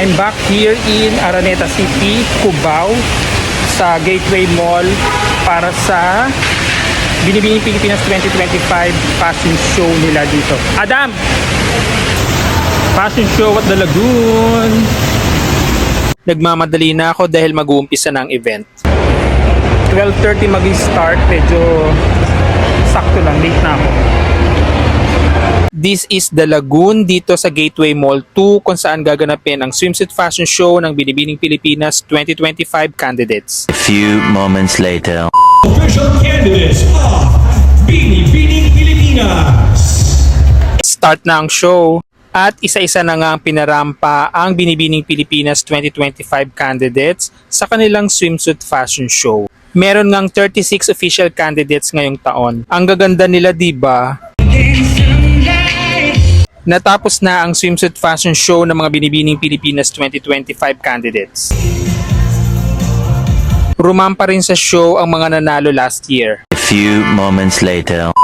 I'm back here in Araneta City, Cubao, sa Gateway Mall para sa Binibining Pilipinas 2025 fashion show nila dito. Adam! Fashion show at the Lagoon. Nagmamadali na ako dahil mag-uumpisa ng event. 12:30 mag-start, medyo sakto lang, late na ako. This is the Lagoon dito sa Gateway Mall 2 kung saan gaganapin ang swimsuit fashion show ng Binibining Pilipinas 2025 candidates. A few moments later. Official candidates of Binibining Pilipinas. Start na ang show at isa-isa na nga ang pinarampa ang Binibining Pilipinas 2025 candidates sa kanilang swimsuit fashion show. Meron ngang 36 official candidates ngayong taon. Ang gaganda nila, diba? Natapos na ang swimsuit fashion show ng mga Binibining Pilipinas 2025 candidates. Rumampa rin sa show ang mga nanalo last year. A few moments later.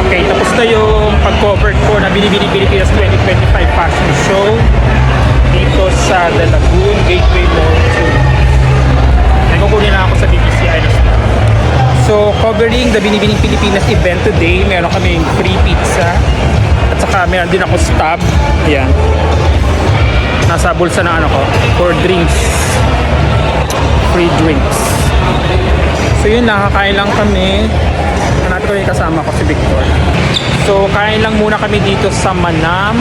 Okay, tapos na yung pag-cover ko na Binibining Pilipinas 2025 fashion show dito sa The Lagoon, Gateway Mall 2. Nagkukunin na ako sa BBC Islands. So, covering the Binibining Pilipinas event today, meron kaming free pizza. At saka meron din ako stub. Ayan. Nasa bulsa ng ano ko. For drinks. Free drinks. So yun, nakakain lang kami. Hanapin ko yung kasama ko, si Victor. So kain lang muna kami dito sa Manam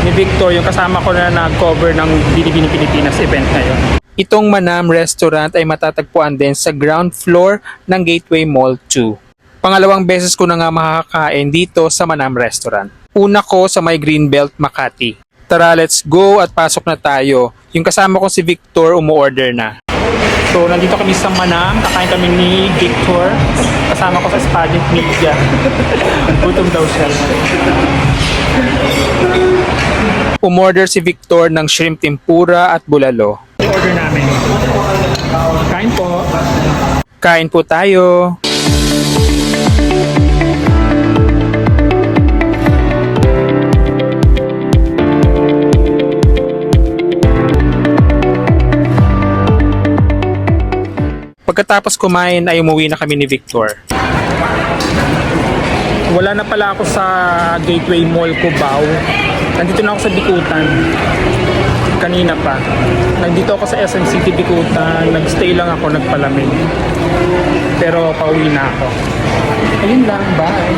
ni Victor, yung kasama ko na nag-cover ng Binibining Pilipinas event ngayon. Itong Manam Restaurant ay matatagpuan din sa ground floor ng Gateway Mall 2. Pangalawang beses ko na nga makakain dito sa Manam Restaurant. Una ko sa may Greenbelt, Makati. Tara, let's go at pasok na tayo. Yung kasama ko si Victor umu-order na. So, nandito kami sa Manam. Kakain kami ni Victor. Kasama ko sa Spadent Media. Gutom daw siya. Umorder si Victor ng shrimp tempura at bulalo. I-order namin. Kain po. Kain po tayo. Pagkatapos kumain ay umuwi na kami ni Victor. Wala na pala ako sa Gateway Mall Cubao. Nandito na ako sa Bikutan. Kanina pa. Nandito ako sa SM City Bikutan. Nagstay lang ako, nagpalamig. Pero pauwi na ako. Ayun lang, bye!